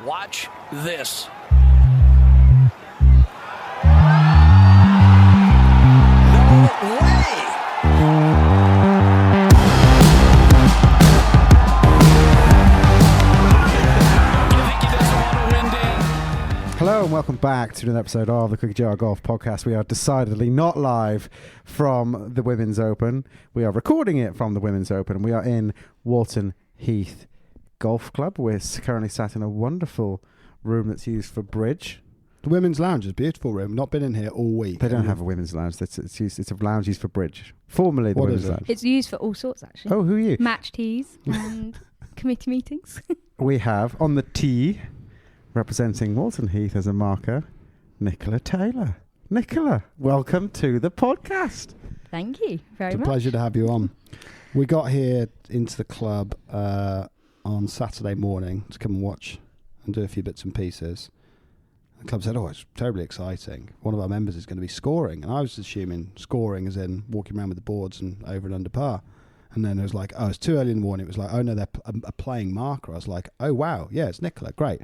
Watch this. No way! Hello and welcome back to another episode of the Cookie Jar Golf Podcast. We are decidedly not live from the Women's Open. We are recording it from the Women's Open. We are in Walton Heath Golf Club. We're currently sat in a wonderful room that's used for bridge. The women's lounge is a beautiful room. Not been in here all week. They don't have a women's lounge. It's a lounge used for bridge. Formerly the women's lounge. It's used for all sorts, actually. Oh, who are you? Match teas and committee meetings. We have on the tee, representing Walton Heath as a marker, Nicola Taylor. Nicola, welcome to the podcast. Thank you very much. It's a pleasure to have you on. We got here into the club on Saturday morning to come and watch and do a few bits and pieces. The club said, it's terribly exciting. One of our members is going to be scoring. And I was assuming scoring as in walking around with the boards and over and under par. And then it was like, it's too early in the morning. It was like, oh no, they're a playing marker. I was like, oh wow, yeah, it's Nicola, great.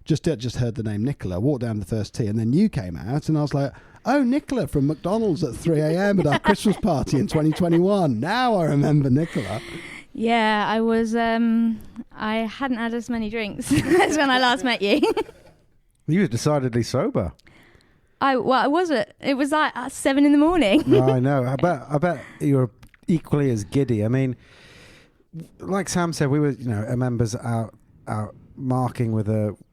Just heard the name Nicola, walked down the first tee, and then you came out, and I was like, oh, Nicola from McDonald's at 3 a.m. at our Christmas party in 2021. Now I remember Nicola. Yeah, I was, I hadn't had as many drinks as when I last met you. You were decidedly sober. It was like 7 in the morning. No, I know. I bet you were equally as giddy. I mean, like Sam said, we were, members out marking with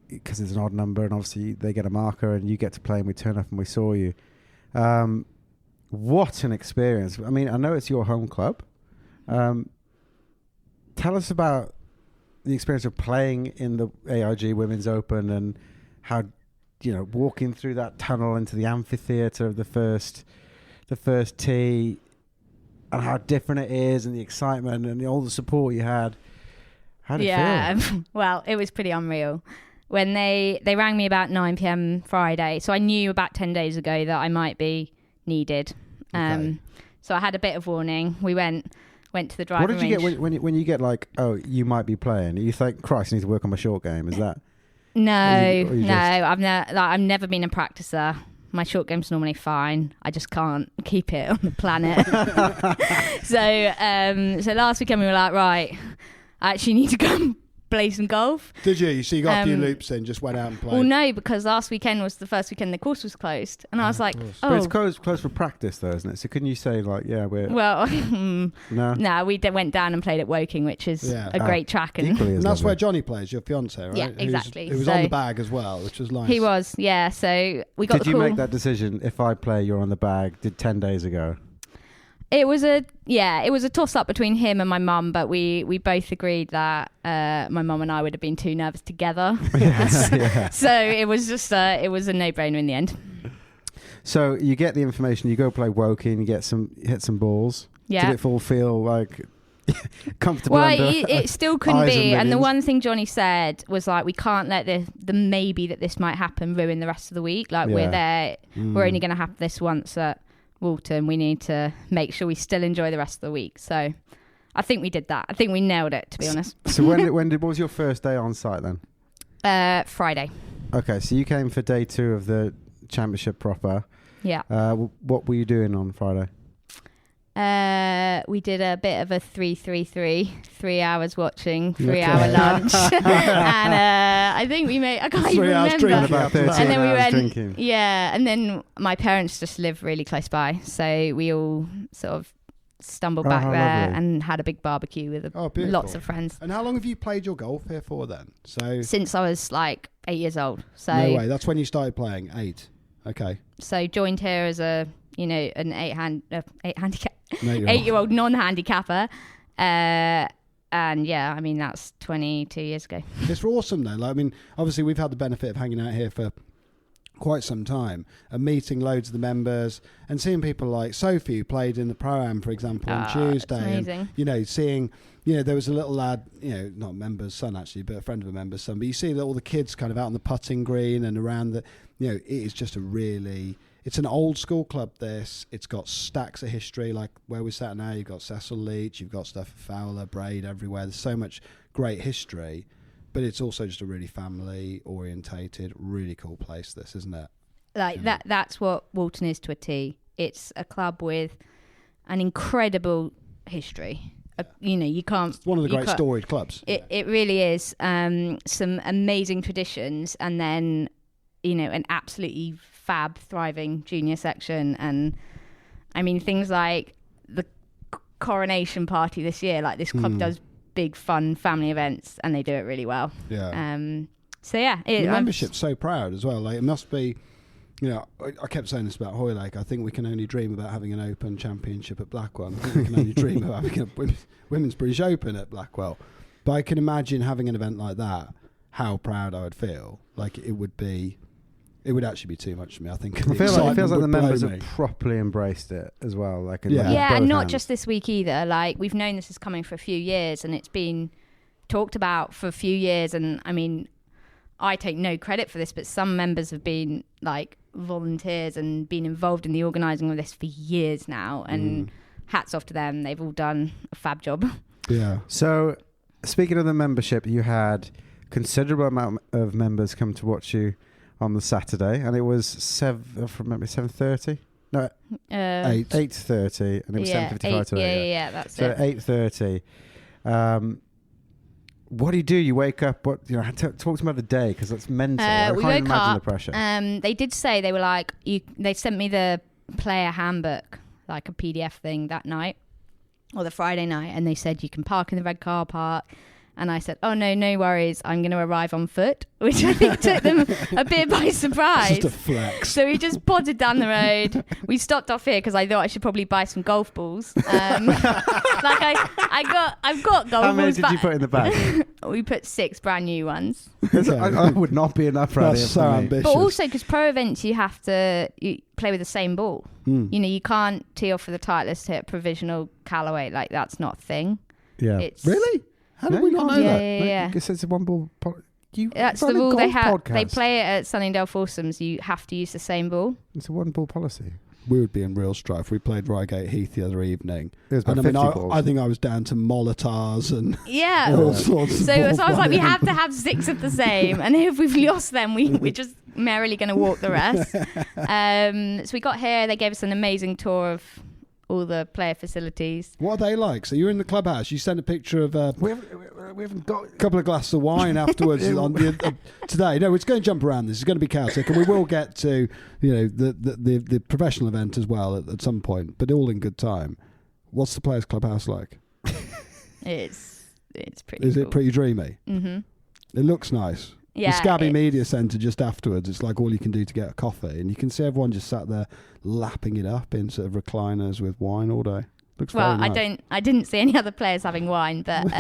because it's an odd number, and obviously they get a marker, and you get to play, and we turn up and we saw you. What an experience! I mean, I know it's your home club. Tell us about the experience of playing in the AIG Women's Open and how, walking through that tunnel into the amphitheatre of the first tee, and how different it is, and the excitement and all the support you had. How did it feel? Well, it was pretty unreal. When they rang me about 9 p.m. Friday, so I knew about 10 days ago that I might be needed. Okay. So I had a bit of warning. We went to the driving range. What did you get when you get like, you might be playing? You think, Christ, I need to work on my short game. Is that? No. I've never been a practicer. My short game's normally fine. I just can't keep it on the planet. So last weekend we were like, right, I actually need to go and play some golf. Did you? So you got a few loops in, just went out and played? Well, no, because last weekend was the first weekend the course was closed. And I was like, But it's closed for practice though, isn't it? So couldn't you say like, we're... Well, no, we went down and played at Woking, which is a great track. And that's where Johnny plays, your fiancé, right? Yeah, exactly. He was on the bag as well, which was nice. He was, yeah. So we got Did you make that decision, if I play, you're on the bag, 10 days ago? It was a toss up between him and my mum, but we both agreed that my mum and I would have been too nervous together. So it was just it was a no brainer in the end. So you get the information, you go play Woking, you hit some balls. Yeah. Did it all feel like comfortable? Well, it still couldn't be. And the millions? one thing Johnny said was like, we can't let the maybe that this might happen ruin the rest of the week. Like we're there, we're only going to have this once at Walton. We need to make sure we still enjoy the rest of the week. So I think we did that. I think we nailed it, to be honest. So what was your first day on site then? Friday. Okay, so you came for day 2 of the championship proper. Yeah. What were you doing on Friday? We did a bit of a 3-3-3, 3 hours watching, 3 hour lunch, and I think we made, I can't even remember. About 13 and then we went, drinking. Yeah, and then my parents just live really close by, so we all sort of stumbled back there lovely. And had a big barbecue with lots of friends. And how long have you played your golf here for then? So since I was like 8 years old. So no way, that's when you started playing. 8. Okay. So joined here as a an 8-year-old non-handicapper, and yeah, I mean that's 22 years ago. It's awesome though. Like, I mean, obviously we've had the benefit of hanging out here for quite some time and meeting loads of the members and seeing people like Sophie, who played in the Pro-Am, for example, on Tuesday. Amazing. And, seeing, there was a little lad, not a member's son actually, but a friend of a member's son. But you see all the kids kind of out on the putting green and around the, it is just it's an old school club, this. It's got stacks of history, like where we sat now. You've got Cecil Leach, you've got stuff Fowler, Braid everywhere. There's so much great history. But it's also just a really family orientated, really cool place. This, isn't it? Like that's what Walton is to a T. It's a club with an incredible history. You can't. It's one of the great storied clubs. It really is. Some amazing traditions, and then an absolutely fab, thriving junior section, and I mean things like the coronation party this year. Like this club does big, fun family events, and they do it really well. Yeah. So yeah, the membership's so proud as well. Like it must be. I kept saying this about Hoylake. I think we can only dream about having an Open Championship at Blackwell. I think we can only dream about having a Women's British Open at Blackwell. But I can imagine having an event like that, how proud I would feel. Like it would actually be too much for me, I think. It feels like the members have properly embraced it as well. And not just this week either. Like we've known this is coming for a few years, and it's been talked about for a few years. And I mean, I take no credit for this, but some members have been like volunteers and been involved in the organising of this for years now, and hats off to them. They've all done a fab job. Yeah. So speaking of the membership, you had considerable amount of members come to watch you on the Saturday, and it was 7:30. No, 8:30, and it was 7:55 to 8. Yeah, that's so it. So 8:30. What do? You wake up? What talk to me about the day, because that's mental. I can't even imagine the pressure. They did say they were like they sent me the player handbook, like a PDF thing that night or the Friday night, and they said you can park in the red car park. And I said, oh, no worries. I'm going to arrive on foot, which I think took them a bit by surprise. Just a flex. So we just potted down the road. We stopped off here because I thought I should probably buy some golf balls. I've got golf balls. How many did you put in the bag? We put 6 brand new ones. I would not be enough for That's so ambitious. But also because pro events, you have to play with the same ball. You can't tee off for the Titleist, hit a provisional Callaway. Like, that's not a thing. Yeah. Really? How did we not know that? Yeah. It's a one ball. That's the rule they have. They play it at Sunningdale Foursomes. You have to use the same ball. It's a one ball policy. We would be in real strife. We played Reigate Heath the other evening. It was about 50 balls. I think I was down to Molotovs and all sorts of so I was like, we have to have 6 of the same, and if we've lost them, we're just merrily going to walk the rest. So we got here. They gave us an amazing tour of all the player facilities. What are they like? So you're in the clubhouse. You sent a picture of we haven't got a couple of glasses of wine afterwards today. No, it's going to jump around. This is going to be chaotic, and we will get to the professional event as well at some point, but all in good time. What's the players' clubhouse like? It's pretty. Is cool. it pretty dreamy? Mm-hmm. It looks nice. Yeah, the Scabby Media Centre just afterwards, it's like all you can do to get a coffee, and you can see everyone just sat there lapping it up in sort of recliners with wine all day. Looks very nice. I didn't see any other players having wine, but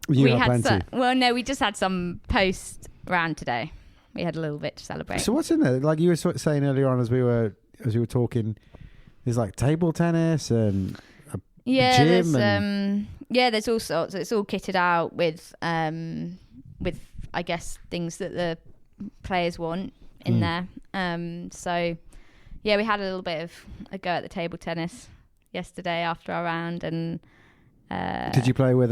we had plenty. We just had some post round today. We had a little bit to celebrate. So what's in there? Like you were saying earlier on as we were talking, there's like table tennis and a gym. There's all sorts. It's all kitted out with I guess things that the players want in there. So we had a little bit of a go at the table tennis yesterday after our round. And did you play with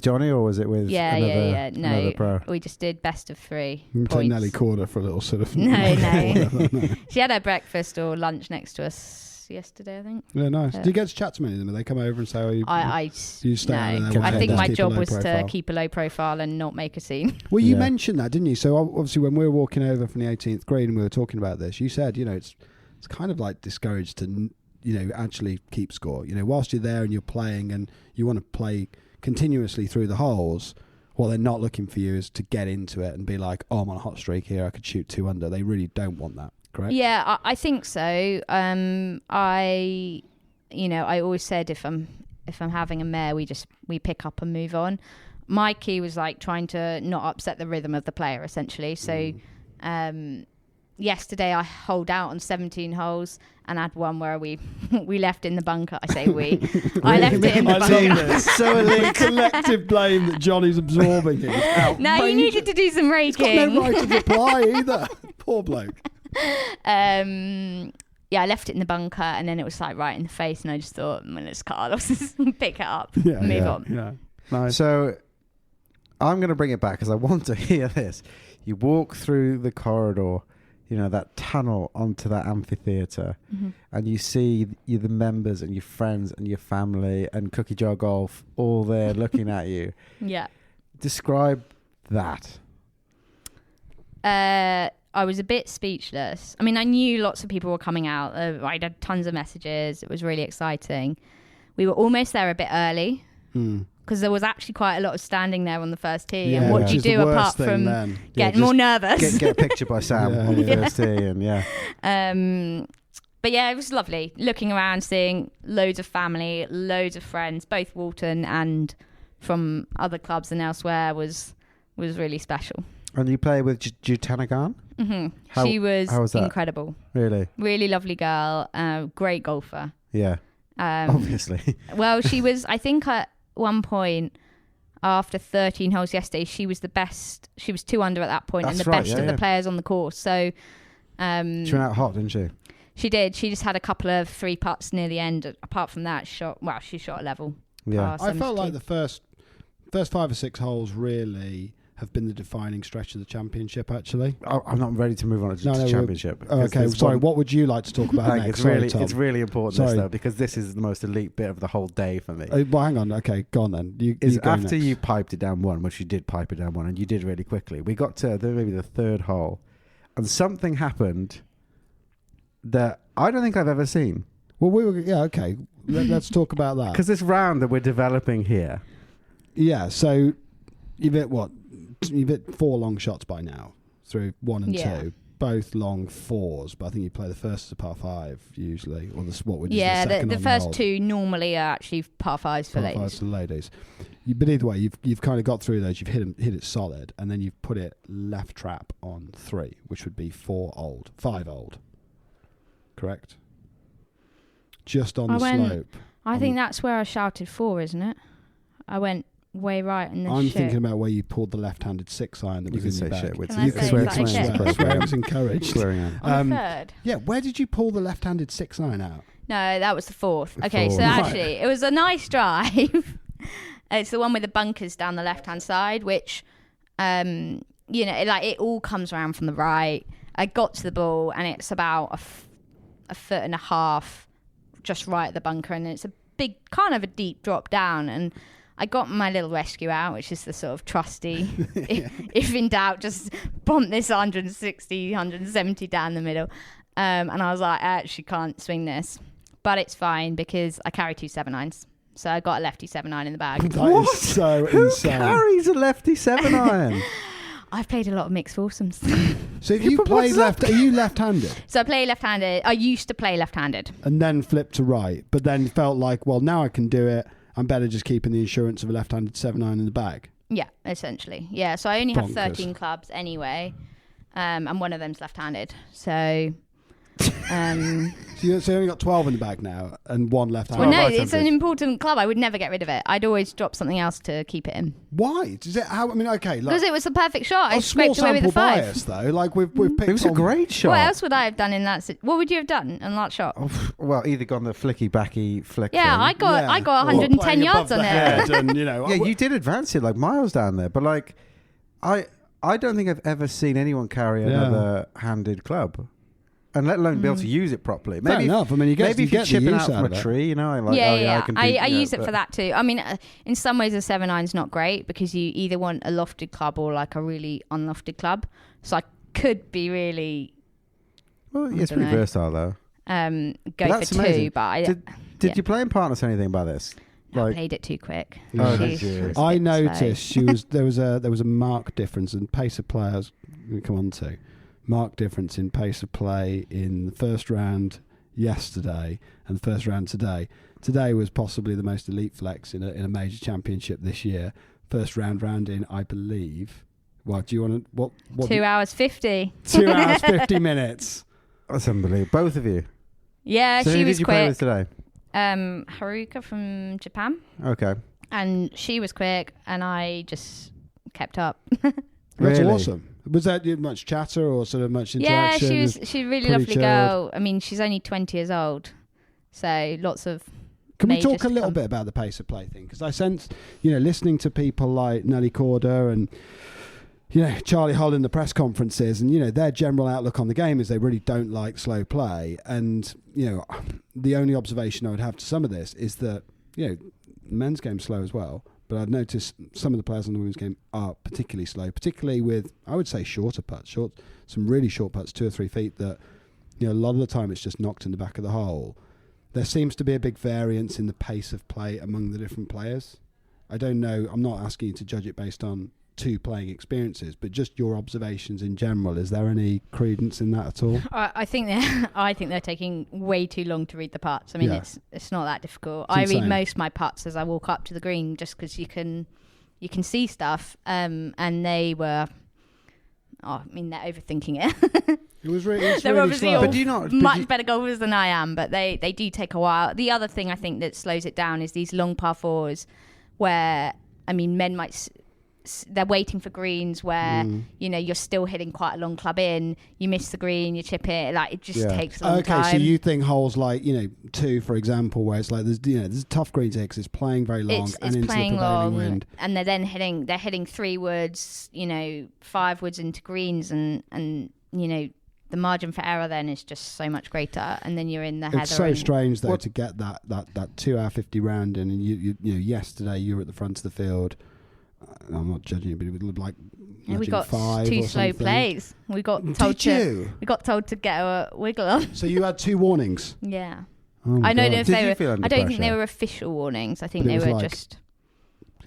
Johnny, or was it with another pro? We just did best of 3 you points. Nelly Corder for a little sort of no. She had her breakfast or lunch next to us yesterday, I think. Yeah, nice. Do you get to chat to many of them? Do they come over and say, you stay I think my job was to keep a low profile and not make a scene. Well, you mentioned that, didn't you? So obviously when we were walking over from the 18th green and we were talking about this, you said, it's kind of like discouraged to, actually keep score. Whilst you're there and you're playing and you want to play continuously through the holes, what they're not looking for you is to get into it and be like, oh, I'm on a hot streak here, I could shoot 2 under. They really don't want that. Correct? Yeah, I think so. I always said if I'm having a mare, we pick up and move on. My key was like trying to not upset the rhythm of the player, essentially. So yesterday I holed out on 17 holes and had one where we left in the bunker. I say we. I left it in the bunker. So elite collective blame that Johnny's absorbing here. No, you needed to do some raking. He's got no right to reply either. Poor bloke. I left it in the bunker, and then it was like right in the face, and I just thought, I'm gonna just cut our losses and pick it up, and move on. Yeah, nice. So I'm going to bring it back because I want to hear this. You walk through the corridor, that tunnel onto that amphitheatre, and you see the members and your friends and your family and Cookie Jar Golf all there looking at you. Yeah. Describe that. I was a bit speechless. I mean, I knew lots of people were coming out. I had tons of messages. It was really exciting. We were almost there a bit early because there was actually quite a lot of standing there on the first tee. And what do you do apart from getting more nervous? Get a picture by Sam on the first tee. But yeah, it was lovely. Looking around, seeing loads of family, loads of friends, both Walton and from other clubs and elsewhere was really special. And you play with Jutanagan? Mm-hmm. She was incredible. Really? Really lovely girl. Great golfer. Yeah. Obviously. Well, she was, I think at one point after 13 holes yesterday, she was the best. She was 2 under at that point. That's and the best of the players on the course. So she went out hot, didn't she? She did. She just had a couple of 3 putts near the end. Apart from that, she shot a level. Yeah. I felt like the first 5 or 6 holes really have been the defining stretch of the championship, actually. I'm not ready to move on to the championship. Okay, sorry. What would you like to talk about next? It's really important, this, though, because this is the most elite bit of the whole day for me. Well, hang on. Okay, go on then. After you piped it down one, which you did pipe it down one, and you did really quickly, we got to maybe the 3rd hole, and something happened that I don't think I've ever seen. Well, okay. Let's talk about that. Because this round that we're developing here. Yeah, so you've hit 4 long shots by now through 1 and 2, both long 4s. But I think you play the first as a par 5 usually, or the second. The first 2 normally are actually par 5s for ladies. Par 5s for ladies. But either way, you've kind of got through those. You've hit it solid, and then you've put it left trap on 3, which would be 5 old. Correct. Just on the slope. I think that's where I shouted 4, isn't it? I went way right and then I'm thinking about where you pulled the left-handed 6-iron that was in your bag. Swear I was encouraged. On the 3rd. Yeah, where did you pull the left-handed 6-iron out? No, that was the 4th. Okay, so actually, it was a nice drive. It's the one with the bunkers down the left-hand side, which, it all comes around from the right. I got to the ball, and it's about a 1.5 foot just right at the bunker, and it's a big, kind of a deep drop down, and I got my little rescue out, which is the sort of trusty, if in doubt, just bump this 160, 170 down the middle. And I was like, I actually can't swing this. But it's fine because I carry 2 7-irons. So I got a lefty 7-iron in the bag. That is so insane. Who carries a lefty 7-iron? I've played a lot of mixed foursomes. So if you play are you left-handed? So I play left-handed. I used to play left-handed. And then flipped to right. But then felt like, well, now I can do it. I'm better just keeping the insurance of a left-handed 7-iron in the bag. Yeah, essentially. Yeah, so I only have 13 clubs anyway, and one of them's left-handed. So... So you only got 12 in the bag now and 1 left-handed. Well, no, it's an important club. I would never get rid of it. I'd always drop something else to keep it in. Why? Because it was a perfect shot. I scraped away with a 5. Bias, though. Like we've picked. It was a great shot. What else would I have done in that? What would you have done in that shot? Well, either gone the flicky backy flick. Yeah, thing. I got 110 yards on it. And, yeah, you did advance it like miles down there, but like, I don't think I've ever seen anyone carry another handed club. And let alone be able to use it properly. Fair enough. I mean, maybe if you're chipping out from a tree, I use it for that too. I mean, in some ways, a 7-iron's not great because you either want a lofted club or like a really unlofted club. So I could be really. Well, it's pretty versatile though. Go for 2, amazing. but did you play in partners or anything about this? I played it too quick. I noticed there was a marked difference in pace of play. I was going to come on to. Marked difference in pace of play in the first round yesterday and the first round today. Today was possibly the most elite flex in a major championship this year. First round in, I believe. What do you want to? What? 2 hours 50. 2 hours 50 minutes. That's unbelievable. Both of you. Yeah, so she who was did you quick. play with today? Haruka from Japan. Okay. And she was quick, and I just kept up. That's Really? awesome. Was that much chatter or sort of much interaction? Yeah, she's a really lovely girl. I mean, she's only 20 years old, so lots of Can we majors talk a to little come. bit about the pace of play thing? Because I sense, listening to people like Nelly Corder and Charlie Hull in the press conferences, and their general outlook on the game is they really don't like slow play. And the only observation I would have to some of this is that men's game's slow as well, but I've noticed some of the players in the women's game are particularly slow, particularly with, I would say, shorter putts, some really short putts, 2 or 3 feet that a lot of the time it's just knocked in the back of the hole. There seems to be a big variance in the pace of play among the different players. I don't know. I'm not asking you to judge it based on 2 playing experiences, but just your observations in general. Is there any credence in that at all? I think they're taking way too long to read the putts. I mean, it's not that difficult. I read most of my putts as I walk up to the green, just because you can see stuff. And they were, they're overthinking it. It was really they're really obviously slow. all much better golfers than I am, but they do take a while. The other thing I think that slows it down is these long par 4s where, men might... they're waiting for greens where you're still hitting quite a long club in, you miss the green, you chip it, like it just takes a long time. So you think holes like 2, for example, where it's like there's tough greens here because it's playing very long and into playing the prevailing long, wind, and they're then hitting 3 woods, 5 woods into greens, and the margin for error then is just so much greater, and then you're in the heather. It's so strange though to get that 2 hour 50 round in, and you yesterday you were at the front of the field. I'm not judging you, but it would look like we got 5 2 or slow something. plays. We got told to get a wiggle on. So you had 2 warnings. Yeah. Oh I don't God. know if they were. I don't think they were official warnings. I think they were just.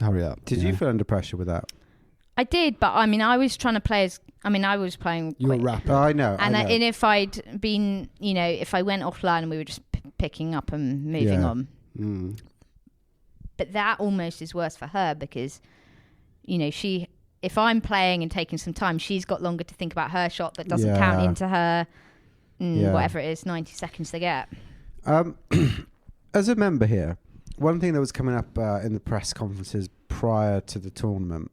Hurry up. Did you feel under pressure with that? I did, but I was trying to play as. I was playing. You were rapid. Oh, I know. And if I'd been, if I went offline and we were just picking up and moving on. Mm. But that almost is worse for her because. If I'm playing and taking some time, she's got longer to think about her shot that doesn't count into her, whatever it is, 90 seconds they get. As a member here, one thing that was coming up in the press conferences prior to the tournament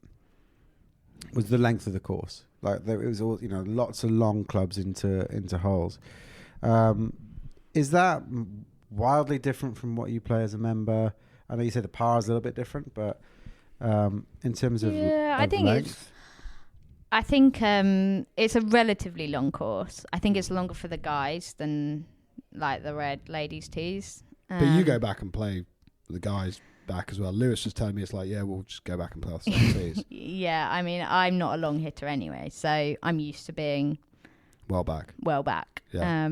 was the length of the course. Like it was all, lots of long clubs into holes. Is that wildly different from what you play as a member? I know you said the par is a little bit different, but... in terms of I think length? it's a relatively long course. I think it's longer for the guys than like the red ladies tees. But you go back and play the guys back as well. Lewis was telling me it's like, we'll just go back and play our same tees. Yeah, I'm not a long hitter anyway, so I'm used to being well back. Yeah.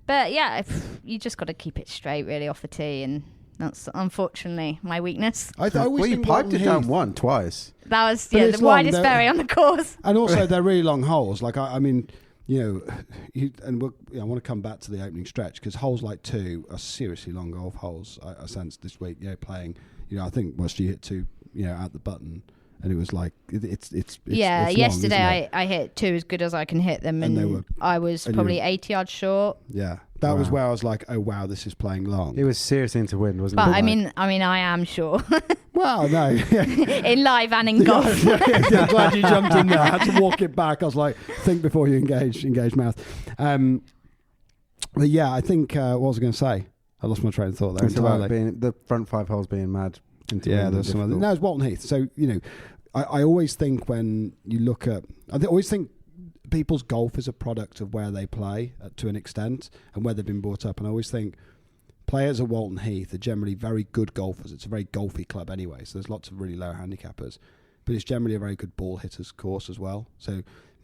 But yeah, you just got to keep it straight really off the tee, and that's unfortunately my weakness. You piped it down twice. That was the widest fairway on the course. And also they're really long holes. Like I want to come back to the opening stretch because holes like 2 are seriously long golf holes. I sensed this week, playing. I think once you hit 2, at the button, and it was like it's yesterday long, I hit 2 as good as I can hit them, and I was probably 80 yards short. Yeah. That was where I was like, oh wow, this is playing long. It was seriously into wind, wasn't it? But I am sure. Well, no. In live and in golf. I'm glad you jumped in there. I had to walk it back. I was like, think before you engage mouth. But yeah, I think, what was I going to say? I lost my train of thought there entirely. The front 5 holes being mad. There's some other. No, it's Walton Heath. So, I always think when you look at, always think people's golf is a product of where they play to an extent and where they've been brought up. And I always think players at Walton Heath are generally very good golfers. It's a very golfy club anyway, so there's lots of really low handicappers. But it's generally a very good ball hitters course as well. So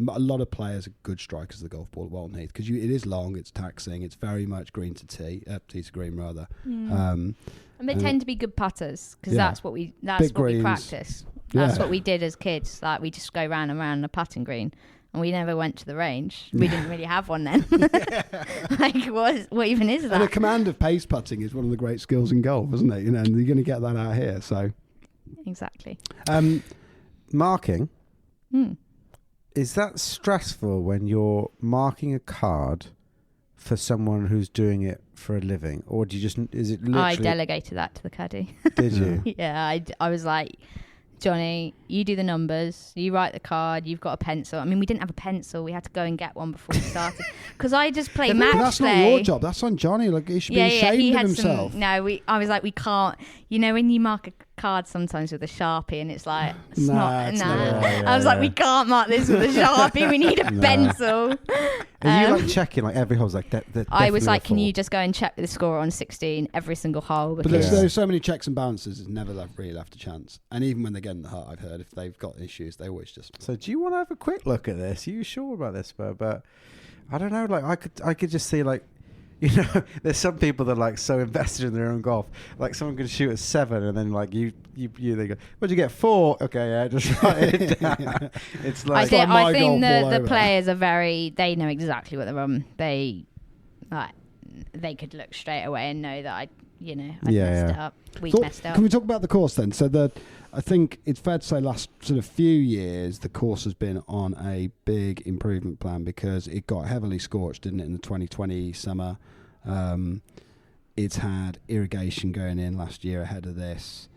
a lot of players are good strikers of the golf ball at Walton Heath because it is long, it's taxing, it's very much green to tee, tee to green rather. And they tend to be good putters because that's what we practice. That's what we did as kids. Like we just go round and round a putting green. And we never went to the range. We didn't really have one then. Like, what even is that? And a command of pace putting is one of the great skills in golf, isn't it? And you're going to get that out here. So, exactly. Marking. Is that stressful when you're marking a card for someone who's doing it for a living, or do you is it literally? I delegated that to the caddy. Did you? Yeah, I was like, Johnny, you do the numbers, you write the card, you've got a pencil. I mean, we didn't have a pencil. We had to go and get one before we started. Because I just play match But that's play. not your job. That's on Johnny. Like, he should be ashamed of himself. I was like, we can't. You know, when you mark a card sometimes with a Sharpie and it's like, I was like, we can't mark this with a Sharpie. We need a pencil. Are you like checking like every hole's like that? I was like, can you just go and check the score on 16 every single hole? But there's so many checks and balances. It's never really left a chance. And even when they get in the heart, I've heard if they've got issues, they always just. So do you want to have a quick look at this? Are you sure about this, but I don't know. Like I could just see like, you know, there's some people that are like so invested in their own golf. Like someone can shoot at 7 and then like you they go, what'd you get? 4? Okay, yeah, just write it down. It's like I think the players are they know exactly what they're on. They could look straight away and know that I messed it up. We messed it up. Can we talk about the course then? So I think it's fair to say last sort of few years the course has been on a big improvement plan because it got heavily scorched, didn't it, in the 2020 summer. It's had irrigation going in last year ahead of this.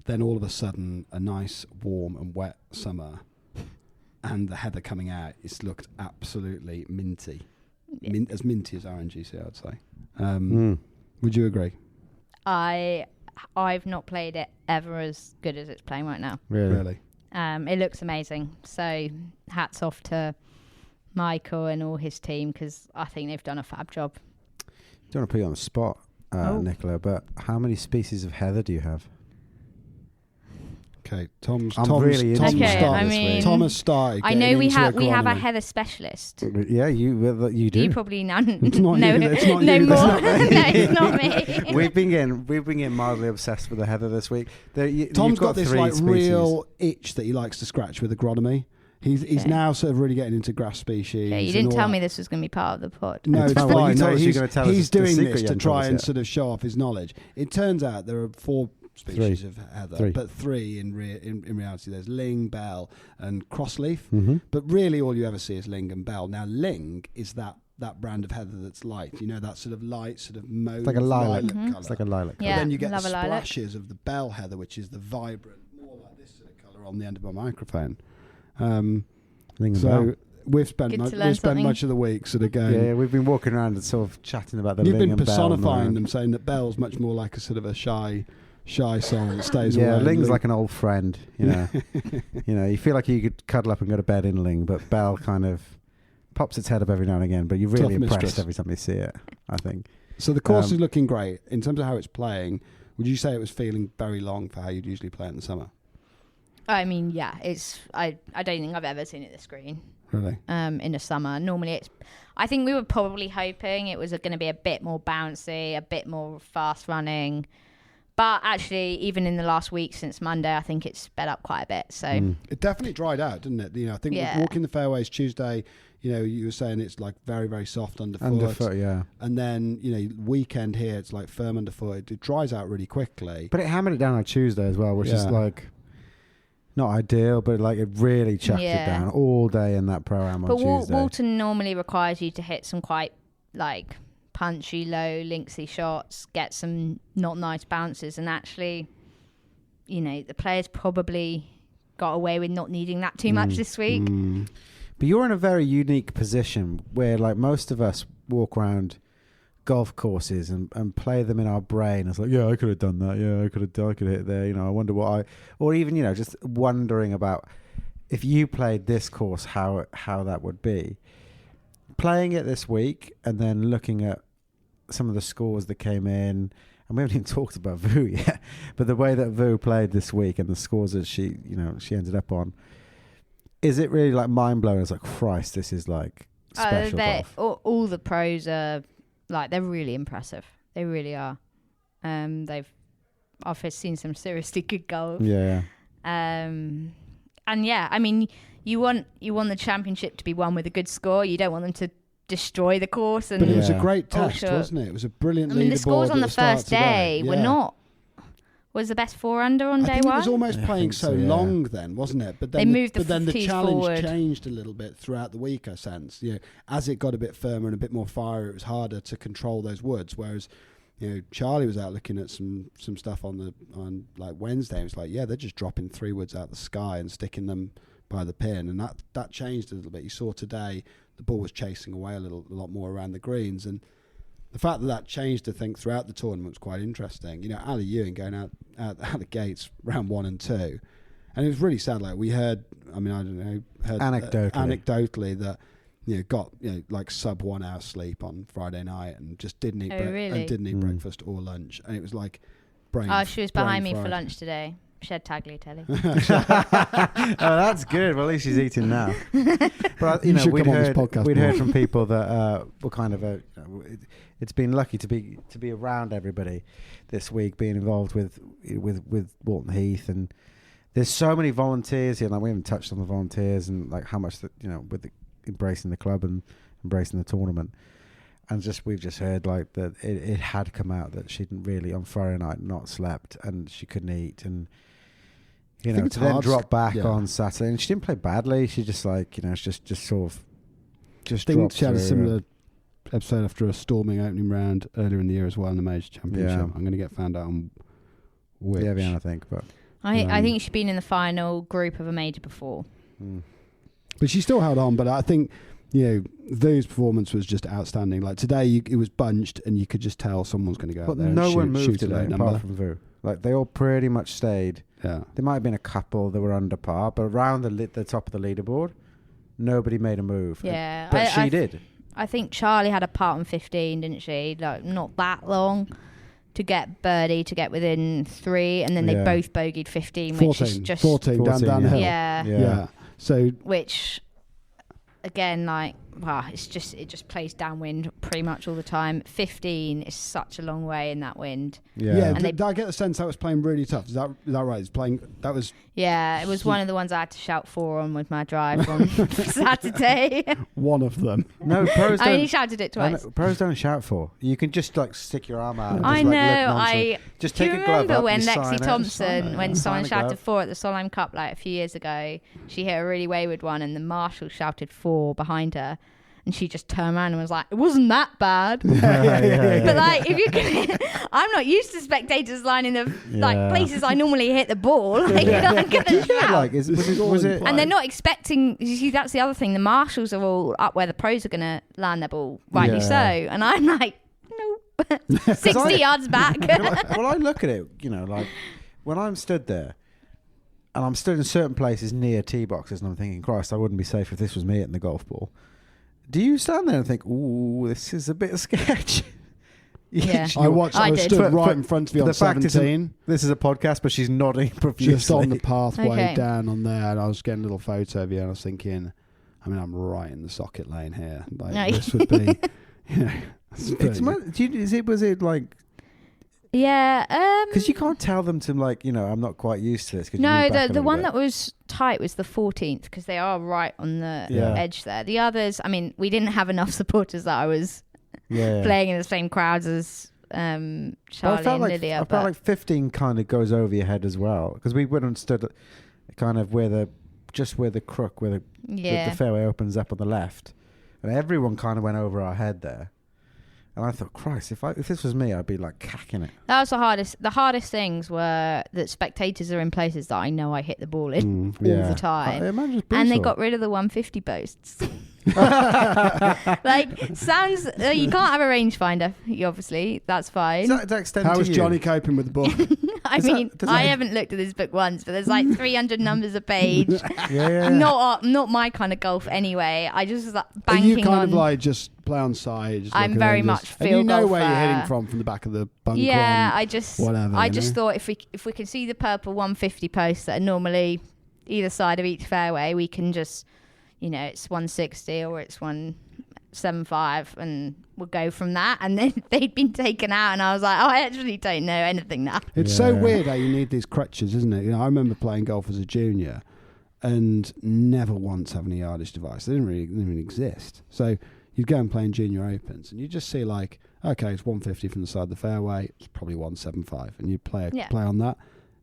Then all of a sudden a nice warm and wet summer and the heather coming out, it's looked absolutely minty. Yeah. As minty as RNGC, I'd say. Would you agree? I've not played it ever as good as it's playing right now. Really? It looks amazing. So hats off to Michael and all his team because I think they've done a fab job. Don't want to put you on the spot, Nicola, but how many species of heather do you have? Okay, Tom has started. I know we have a heather specialist. Yeah, you do. You probably know. It's not you. It's not no you. more. Not No, it's not me. We've been getting mildly obsessed with the heather this week. Tom's got this like real itch that he likes to scratch with agronomy. He's now sort of really getting into grass species. Yeah, you didn't tell me this was going to be part of the pod. No, it's fine. No, he's doing this to try and yet. sort of show off his knowledge. It turns out there are 4 species of heather, but 3 in reality. There's ling, bell, and crossleaf. Mm-hmm. But really, all you ever see is ling and bell. Now, ling is that brand of heather that's light. You know, that sort of light, sort of mauve, it's like a lilac colour. It's like a lilac. Yeah, but then you get the splashes of the bell heather, which is the vibrant, more like this sort of colour on the end of my microphone. So we've spent much of the week sort of going. Yeah, we've been walking around and sort of chatting about the. You've ling been and personifying them, saying that bell's much more like a sort of a shy soul that stays away. Yeah, ling's like an old friend. You know, you feel like you could cuddle up and go to bed in ling, but bell kind of pops its head up every now and again. But you're really impressed every time you see it, I think. So the course is looking great in terms of how it's playing. Would you say it was feeling very long for how you'd usually play it in the summer? I mean, yeah, it's. I don't think I've ever seen it this green. Really? In the summer, normally it's. I think we were probably hoping it was going to be a bit more bouncy, a bit more fast running, but actually, even in the last week since Monday, I think it's sped up quite a bit. So it definitely dried out, didn't it? You know, I think walking the fairways Tuesday. You know, you were saying it's like very, very soft underfoot. Underfoot, yeah. And then, you know, weekend here, it's like firm underfoot. It dries out really quickly. But it hammered it down on Tuesday as well, which is like. Not ideal, but like it really chucked it down all day in that pro-am on Tuesday. But Walton normally requires you to hit some quite like punchy, low, linksy shots, get some not nice bounces, and actually, you know, the players probably got away with not needing that too much this week. But you're in a very unique position where like most of us walk around golf courses and play them in our brain. It's like, yeah, I could have done that. Yeah, I could have hit there. You know, I wonder or even, you know, just wondering about if you played this course, how that would be. Playing it this week and then looking at some of the scores that came in, and we haven't even talked about Vu yet, but the way that Vu played this week and the scores that she ended up on, is it really like mind blowing? It's like, Christ, this is like special golf. All the pros are. Like, they're really impressive. They really are. I've seen some seriously good golf. Yeah. And yeah, I mean, you want the championship to be won with a good score. You don't want them to destroy the course. And but it was a great test, wasn't it? It was a brilliant. I mean, the scores on the first day were not. Was the best 4 under on day one? It was almost playing so long then, wasn't it? But then they moved the challenge forward. Changed a little bit throughout the week, I sense. You know, as it got a bit firmer and a bit more fire, it was harder to control those woods. Whereas Charlie was out looking at some stuff on like Wednesday. It was like, yeah, they're just dropping 3 woods out the sky and sticking them by the pin, and that changed a little bit. You saw today the ball was chasing away a lot more around the greens, and the fact that changed, I think, throughout the tournament was quite interesting. Ali Ewing going out the gates round 1 and 2, and it was really sad. Like we heard, anecdotally that got like sub 1 hour sleep on Friday night and just didn't eat breakfast or lunch, and it was like brain. Oh, she was behind me for lunch today. Shed tagliatelle. Oh, that's good. Well, at least she's eating now. But we'd heard from people that were kind of it's been lucky to be around everybody this week, being involved with Walton Heath, and there's so many volunteers here. Like we haven't touched on the volunteers and like how much with embracing the club and embracing the tournament. And we've just heard like that it had come out that she'd really on Friday night not slept and she couldn't eat, and to then drop back on Saturday, and she didn't play badly. She just just sort of just. I think she had a similar episode after a storming opening round earlier in the year as well in the major championship. Yeah. I'm going to get found out on which. Yeah, I think, but I think she'd been in the final group of a major before. But she still held on. But I think Vu's performance was just outstanding. Like today, it was bunched, and you could just tell someone's going to go out there. No one moved today apart from Vu. Like they all pretty much stayed. Yeah, there might have been a couple that were under par, but around the top of the leaderboard, nobody made a move. Yeah, but she did. I think Charlie had a putt on 15, didn't she? Like not that long to get birdie, to get within 3, and then they both bogeyed 15, 14, which is just 14 downhill. Yeah. So which again, like, it just plays downwind pretty much all the time. 15 is such a long way in that wind. Yeah. And I get the sense that was playing really tough. Is that right? It's playing. That was. Yeah, it was one of the ones I had to shout 4 on with my drive on Saturday. One of them. No, pros don't. I only shouted it twice. Pros don't shout 4. You can just like stick your arm out. And I just, know. Just take a glove up. When Lexi Thompson, when someone shouted 4 at the Solheim Cup like a few years ago, she hit a really wayward one, and the marshal shouted 4 behind her. And she just turned around and was like, it wasn't that bad. Yeah. But like, if you can, I'm not used to spectators lining the places I normally hit the ball. Like, I'm gonna shout. Was it? And they're not expecting. You see, that's the other thing. The marshals are all up where the pros are gonna land their ball, rightly so. And I'm like, nope, 60 yards back. Well, I look at it, like when I'm stood there. And I'm stood in certain places near tee boxes, and I'm thinking, Christ, I wouldn't be safe if this was me hitting the golf ball. Do you stand there and think, ooh, this is a bit of sketch? Yeah. I was stood right in front of you on 17. This is a podcast, but she's nodding profusely. Just on the pathway down on there, and I was getting a little photo of you, and I was thinking, I'm right in the socket lane here. Like, this would be, was it like... Yeah, because you can't tell them to I'm not quite used to this. No, the one that was tight was the 14th because they are right on the edge there. The others, we didn't have enough supporters that I was playing in the same crowds as Charlie and Lydia. I felt like 15 kind of goes over your head as well because we went and stood kind of where the crook where the fairway opens up on the left, and everyone kind of went over our head there. And I thought, Christ, if this was me, I'd be like cacking it. That was the hardest. The hardest things were that spectators are in places that I know I hit the ball in all the time. And they got rid of the 150 posts. Sounds you can't have a rangefinder. Obviously, that's fine. How was Johnny coping with the ball? I haven't looked at this book once, but there's like 300 numbers a page. Not my kind of golf anyway. I just was like banking on. You kind of like just play on side. I'm very much field golfer. And you know where you're hitting from the back of the bunker. Yeah, I just thought if we can see the purple 150 posts that are normally either side of each fairway, we can just. It's 160 or it's 175 and we'll go from that. And then they'd been taken out and I was like, I actually don't know anything now. It's so weird how you need these crutches, isn't it? I remember playing golf as a junior and never once having a yardage device. They didn't even exist. So you'd go and play in junior opens and you just see like, okay, it's 150 from the side of the fairway. It's probably 175 and you play on that.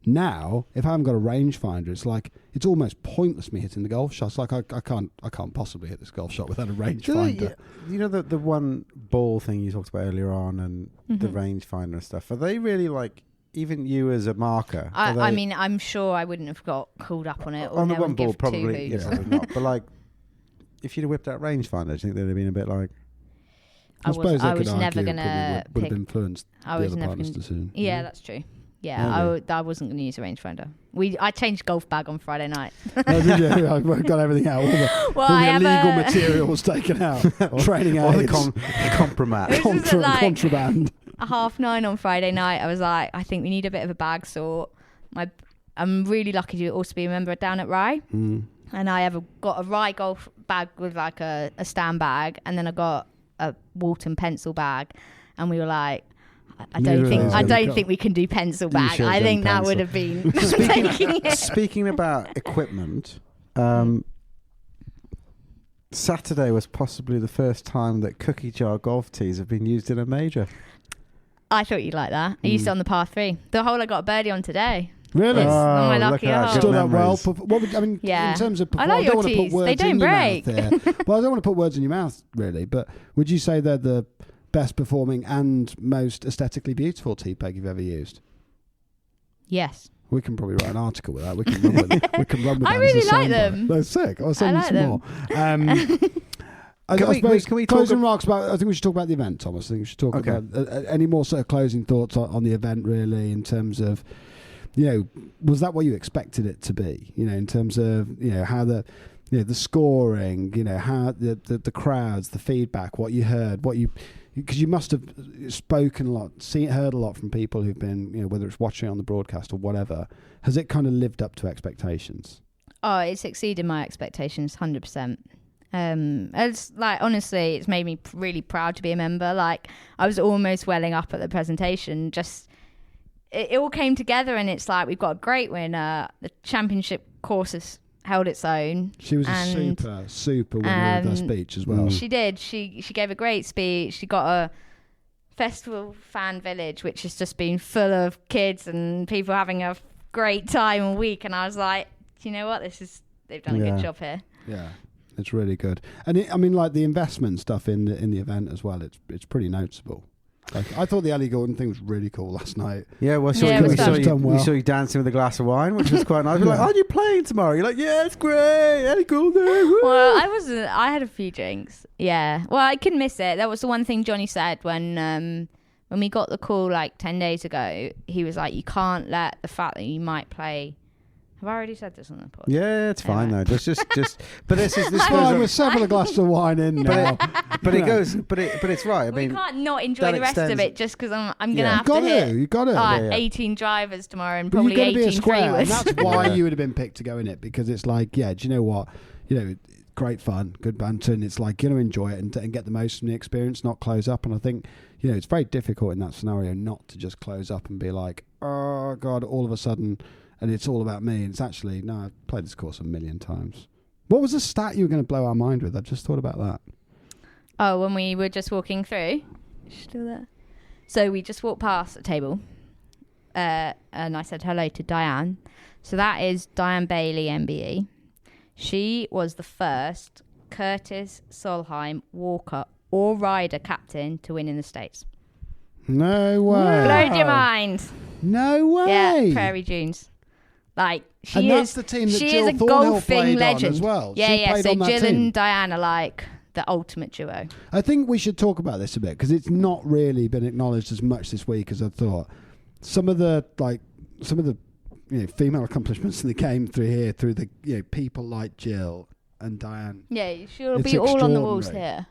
Now, if I haven't got a rangefinder, it's like it's almost pointless me hitting the golf shot. It's like I can't possibly hit this golf shot without a rangefinder. You know the one ball thing you talked about earlier on, and the rangefinder and stuff. Are they really like even you as a marker? I mean, I'm sure I wouldn't have got called up on it. Or on the no one ball, give probably. two hoots. Not. But like, if you'd have whipped out rangefinder, do you think they'd have been a bit like? I suppose I they was could never argue gonna would pick. have influenced I the was other never partner's gonna. decision. Yeah, that's true. Yeah, I wasn't going to use a rangefinder. I changed golf bag on Friday night. Oh, did you? I got everything out. All the illegal material was taken out. Training All aids. the compromat. Contraband. 9:30 on Friday night, I was like, I think we need a bit of a bag sort. I'm really lucky to also be a member down at Rye. And I have got a Rye golf bag with like a stand bag, and then I got a Walton pencil bag, and we were like, I don't think we can do pencil bag. I think that would have been Speaking about equipment, Saturday was possibly the first time that cookie jar golf tees have been used in a major. I thought you'd like that. I used it on the par 3. The hole I got a birdie on today. Really? It's my lucky hole. Stood up well. What would, in terms of I like don't your want to put tees. words They don't in break. your mouth here. Well, I don't want to put words in your mouth, really, but would you say they're the best performing and most aesthetically beautiful tee peg you've ever used? Yes. We can probably write an article with that. We can run with that. I really like them. They're sick. I'll send you some more. Can we closing remarks about? I think we should talk about the event, Thomas. I think we should talk about any more sort of closing thoughts on the event, really, in terms of, was that what you expected it to be? In terms of how the scoring, how the crowds, the feedback, what you heard, because you must have spoken a lot, heard a lot from people who've been, whether it's watching on the broadcast or whatever. Has it kind of lived up to expectations? Oh, it's exceeded my expectations, 100%. It's like, honestly, it's made me really proud to be a member. Like, I was almost welling up at the presentation. Just it all came together, and it's like we've got a great winner. The championship course has held its own. She was a super winner of that speech as well. She did. She gave a great speech. She got a festival fan village, which has just been full of kids and people having a great time all week. And I was like, do you know what? They've done a good job here. Yeah. It's really good, and the investment stuff in the event as well. It's pretty noticeable. Like, I thought the Ellie Gordon thing was really cool last night. Yeah, well, we saw you dancing with a glass of wine, which was quite nice. We're like, "Are you playing tomorrow?" You're like, "Yeah, it's great, Ellie Gordon." Woo. Well, I wasn't. I had a few drinks. Yeah. Well, I couldn't miss it. That was the one thing Johnny said when we got the call like 10 days ago. He was like, "You can't let the fact that you might play." Have I already said this on the podcast? Yeah, it's fine though. Just. But this fine with several glasses of wine in now. But it's right. I mean, we can't not enjoy the rest of it just because I'm gonna have to hit. You got it. 18 drivers tomorrow and but probably 18 be a square, freeways. and that's why you would have been picked to go in it, because it's like, do you know what? Great fun, good banter, and it's like, enjoy it and get the most from the experience, not close up. And I think it's very difficult in that scenario not to just close up and be like, oh God, all of a sudden. And it's all about me. And it's actually, no, I've played this course a million times. What was the stat you were going to blow our mind with? I just thought about that. Oh, when we were just walking through. Still there. So we just walked past a table. And I said hello to Diane. So that is Diane Bailey, MBE. She was the first Curtis Solheim walker or rider captain to win in the States. No way. Blowed your mind. No way. Yeah, Prairie Dunes. Like, she is the team that she Jill is a Thornhill golfing legend as well. Yeah. So Jill team. and Diane are like the ultimate duo. I think we should talk about this a bit, because it's not really been acknowledged as much this week as I thought. Some of the female accomplishments that came through here through the people like Jill and Diane. Yeah, she'll be all on the walls here.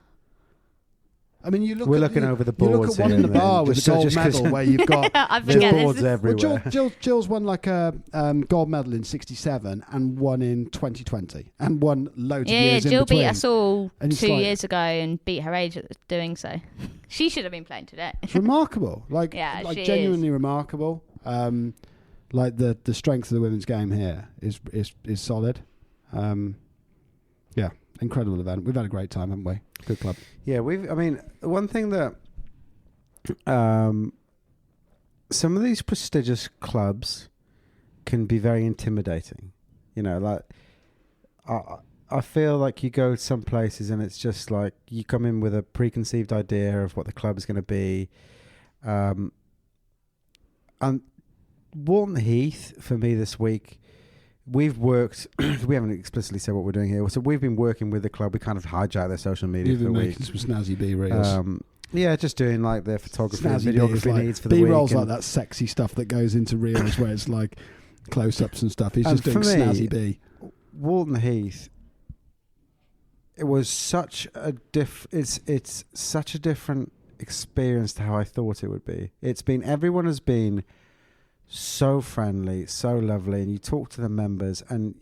I mean, we're looking over the boards. You look at one in the bar with a gold medal where you've got boards everywhere. Well, Jill's won like a gold medal in '67 and won in 2020 and won loads of years in Jill between. beat us all 2 years ago and beat her age at doing so. She should have been playing today. It's remarkable, like genuinely remarkable. Like the strength of the women's game here is solid. Yeah, incredible event. We've had a great time, haven't we? Good club. Yeah, one thing that some of these prestigious clubs can be very intimidating. You know, like I feel like you go some places and it's just like you come in with a preconceived idea of what the club is going to be. And Walton Heath, for me this week, we've worked, we haven't explicitly said what we're doing here, so we've been working with the club. We kind of hijacked their social media for the week. You've been making some snazzy B-reels. Yeah, just doing like their photography and Snazzy videography like needs for the week. B-rolls like that sexy stuff that goes into reels where it's like close-ups and stuff. He's just doing snazzy B. Walton Heath, it was such a it's such a different experience to how I thought it would be. Everyone has been so friendly, so lovely, and you talk to the members. And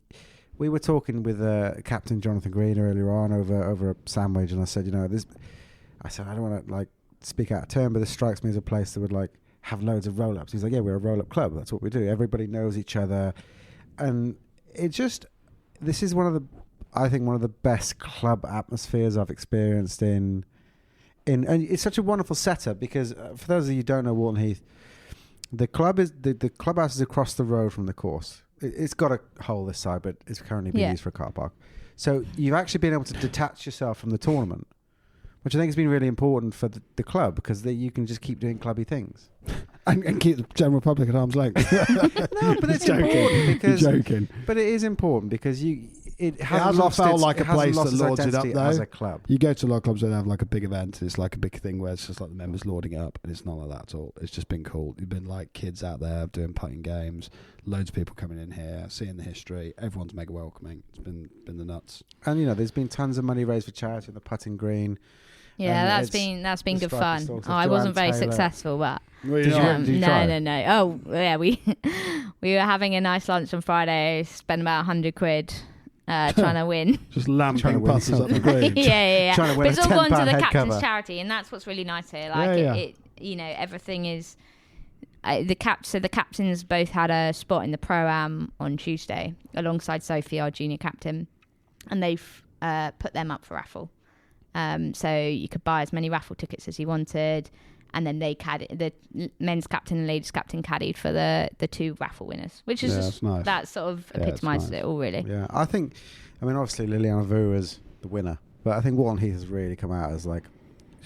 we were talking with Captain Jonathan Green earlier on over a sandwich, and I said, I don't want to like speak out of turn, but this strikes me as a place that would like have loads of roll-ups. He's like, yeah, we're a roll-up club. That's what we do. Everybody knows each other, and this is one of the best club atmospheres I've experienced in and it's such a wonderful setup because for those of you who don't know Walton Heath, the club is the clubhouse is across the road from the course. It's got a hole this side, but it's currently being used for a car park. So you've actually been able to detach yourself from the tournament, which I think has been really important for the club because you can just keep doing clubby things. And keep the general public at arm's length. No, but it's important because... You're joking. But it is important because it hasn't felt like a place that lords it up, though. As a club. You go to a lot of clubs that have like a big event, it's like a big thing where it's just like the members lording it up, and it's not like that at all. It's just been cool. You've been like kids out there doing putting games, loads of people coming in here, seeing the history. Everyone's mega welcoming. It's been the nuts. And there's been tons of money raised for charity in the putting green. Yeah, that's been good fun. I wasn't very successful, but did you try? No. Oh, yeah, we were having a nice lunch on Friday. Spent about 100 quid trying to win. Just lamping passes up the green. Yeah. Trying to win but it's all gone to the captain's cover. charity, and that's what's really nice here. Like everything is. The captains both had a spot in the pro-am on Tuesday alongside Sophie, our junior captain, and they've put them up for raffle. So you could buy as many raffle tickets as you wanted, and then the men's captain and ladies captain caddied for the two raffle winners, which is just nice. That sort of epitomises it all, really. Yeah, obviously Liliana Vu is the winner, but I think Walton Heath has really come out as like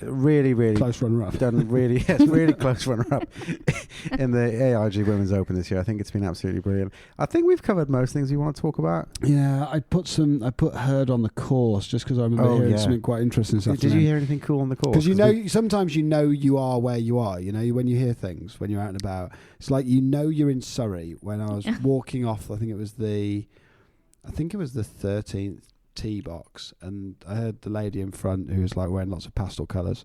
really, really close runner-up. Done really, really close runner-up in the AIG Women's Open this year. I think it's been absolutely brilliant. I think we've covered most things you want to talk about. Yeah, I put Herd on the course just because I remember hearing something quite interesting this afternoon. Did you hear anything cool on the course? Because sometimes you are where you are. When you hear things when you're out and about, it's like you're in Surrey. When I was walking off, I think it was the 13th tee box, and I heard the lady in front who was like wearing lots of pastel colours.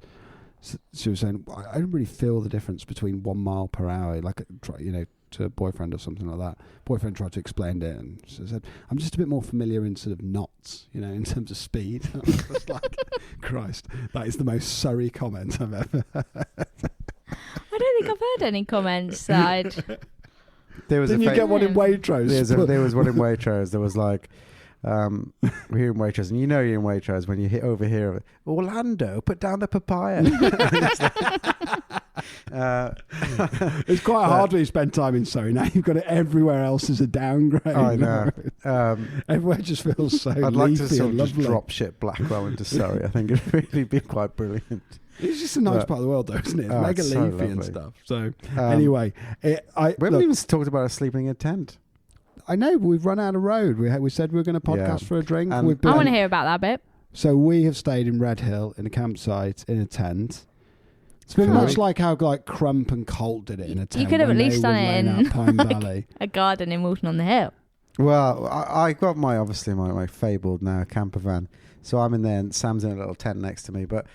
She was saying, I don't really feel the difference between 1 mile per hour, like to a boyfriend or something like that. Boyfriend tried to explain it, and she said, I'm just a bit more familiar in sort of knots, in terms of speed. I was just like, Christ, that is the most Surrey comment I've ever heard. I don't think I've heard any comments that Didn't you get one in Waitrose? There was one in Waitrose. There was like, we're here in Waitrose, and you're in Waitrose when you hit over here, Orlando, put down the papaya. It's quite hard when you spend time in Surrey. Now you've got it everywhere else as a downgrade. I know. Everywhere just feels so I'd like to sort of just drop ship Blackwell into Surrey. I think it'd really be quite brilliant. It's just a nice part of the world, though, isn't it? It's mega so leafy and stuff. So anyway, we haven't even talked about us sleeping in a tent. I know, we've run out of road. We said we were going to podcast for a drink. I want to hear about that bit. So we have stayed in Red Hill in a campsite in a tent. It's been much like how Crump and Colt did it in a tent. You could have at least done it in Pine Valley. A garden in Walton on the Hill. Well, I got my fabled now camper van. So I'm in there and Sam's in a little tent next to me. But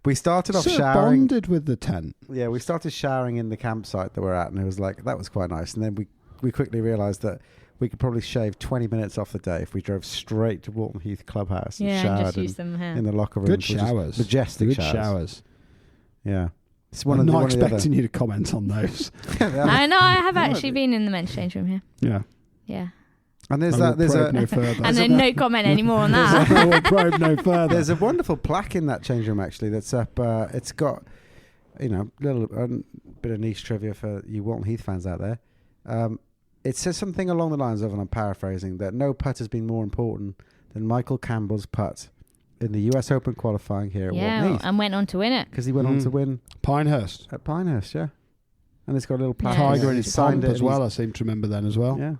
we started off showering. Bonded with the tent. Yeah, we started showering in the campsite that we're at, and it was like, that was quite nice. And then we quickly realised that we could probably shave 20 minutes off the day if we drove straight to Walton Heath Clubhouse and showered just use them here. in the locker room. Good showers. Majestic Good showers. Yeah. I'm not expecting you to comment on those. I know, I have actually been in the men's change room here. Yeah. Yeah. And no further. And then no comment anymore on that. We'll probe no further. There's a wonderful plaque in that change room actually that's up. It's got, little bit of niche trivia for you Walton Heath fans out there. it says something along the lines of, and I'm paraphrasing, that no putt has been more important than Michael Campbell's putt in the US Open qualifying here at Walton Heath. And went on to win it. Because he went on to win Pinehurst. At Pinehurst, yeah. And it's got a little plaque. Tiger in He his signed pomp it as well, I seem to remember then as well. Yeah.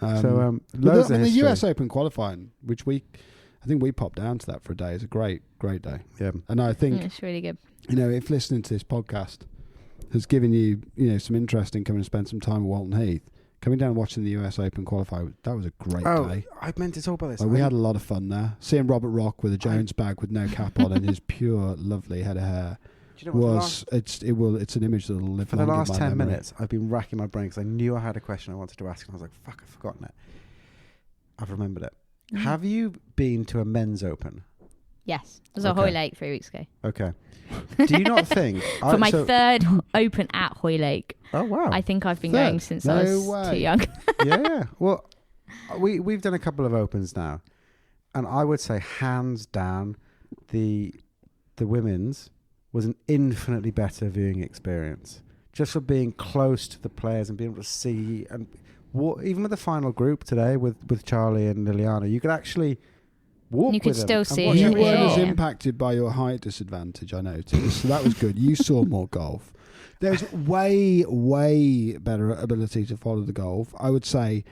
Loads of the history. US Open qualifying, which I think we popped down to that for a day. It's a great day. Yeah. And I think it's really good. If listening to this podcast has given you, some interest in coming and spend some time at Walton Heath, coming down and watching the US Open qualify, that was a great day. I meant to talk about this. We had a lot of fun there. Seeing Robert Rock with a Jones bag with no cap on and his pure, lovely head of hair. Do you know it's an image that will live for the last 10 memory. minutes. I've been racking my brain because I knew I had a question I wanted to ask, and I was like, "Fuck, I've forgotten it." I've remembered it. Have you been to a men's open? Yes, it was at Hoylake 3 weeks ago. Okay. Do you not think for my third open at Hoylake? Oh wow! I think I've been going since I was too young. Yeah. Well, we've done a couple of opens now, and I would say hands down, the women's was an infinitely better viewing experience. Just for being close to the players and being able to see, and even with the final group today with Charlie and Liliana, you could actually walk. You could with still them see. You weren't as impacted by your height disadvantage, I noticed. So that was good. You saw more golf. There's way, way better ability to follow the golf. I would say.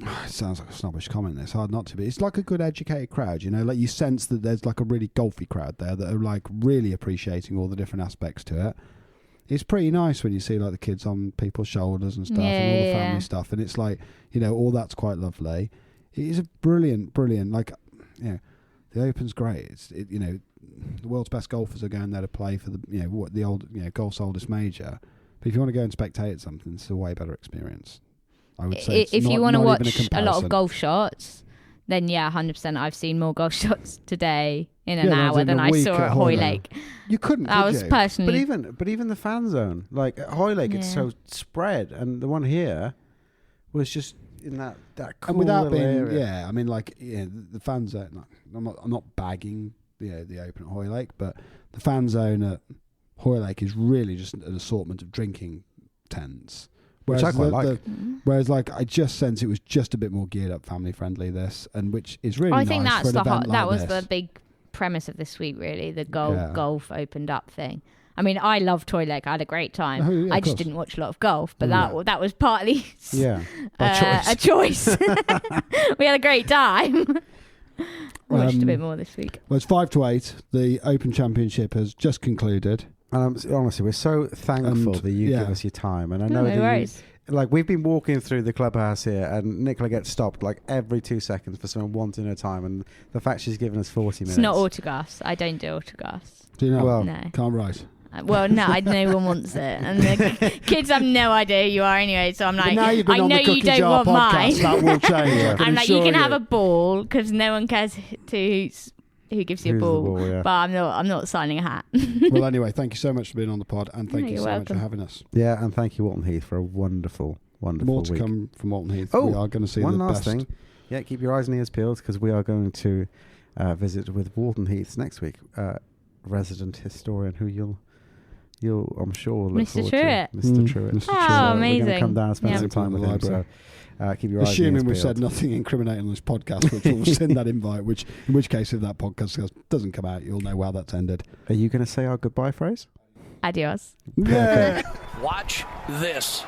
It sounds like a snobbish comment. It's hard not to be. It's like a good educated crowd, like you sense that there's like a really golfy crowd there that are like really appreciating all the different aspects to it. It's pretty nice when you see like the kids on people's shoulders and stuff and all the family stuff, and it's like all that's quite lovely. It is a brilliant, like the Open's great. The world's best golfers are going there to play for the old golf's oldest major. But if you want to go and spectate something, it's a way better experience. I would say if you want to watch a lot of golf shots, then 100%. I've seen more golf shots today in an hour than I saw at Hoylake. You couldn't. I was personally, but even the fan zone, like at Hoylake, it's so spread, and the one here was just in that cool and without being area. the fan zone. I'm not bagging the Open at Hoylake, but the fan zone at Hoylake is really just an assortment of drinking tents. Which I quite like. Whereas, I just sense it was just a bit more geared up, family friendly. This, and which is really. I think nice that's that was this. the big premise of this week, really. The golf opened up thing. I mean, I loved Hoylake. I had a great time. I just didn't watch a lot of golf, but that was partly a choice. We had a great time. Watched a bit more this week. Well, it's 5-8. The Open Championship has just concluded. And honestly, we're so thankful that you give us your time. And I know that we've been walking through the clubhouse here, and Nicola gets stopped every 2 seconds for someone wanting her time. And the fact she's given us 40 minutes. It's not autographs. I don't do autographs. Do you know? Well, no. Can't write. Well, no, no one wants it, and the kids have no idea who you are anyway. So I'm like, now you've been I on know the you don't Jar want podcast, mine. That will change. I'm like, you can have a ball because no one cares who gives you a ball. But I'm not signing a hat. Well, anyway, thank you so much for being on the pod, and thank you so much for having us. Yeah, and thank you, Walton Heath, for a wonderful More to week. come from Walton Heath. Oh, we are going to see one the last best. thing. Yeah, keep your eyes and ears peeled because we are going to visit with Walton Heath next week. Resident historian who you'll I'm sure look Mr. forward Truitt. to. Mr. Truitt. Mr. Oh, Truitt. amazing. We're going to come down and spend some time with him. So keep your eyes Assuming and ears we've peeled. said nothing incriminating on this podcast, which will send that invite, in which case, if that podcast doesn't come out, you'll know how that's ended. Are you going to say our goodbye phrase? Adios. Yeah. Watch this.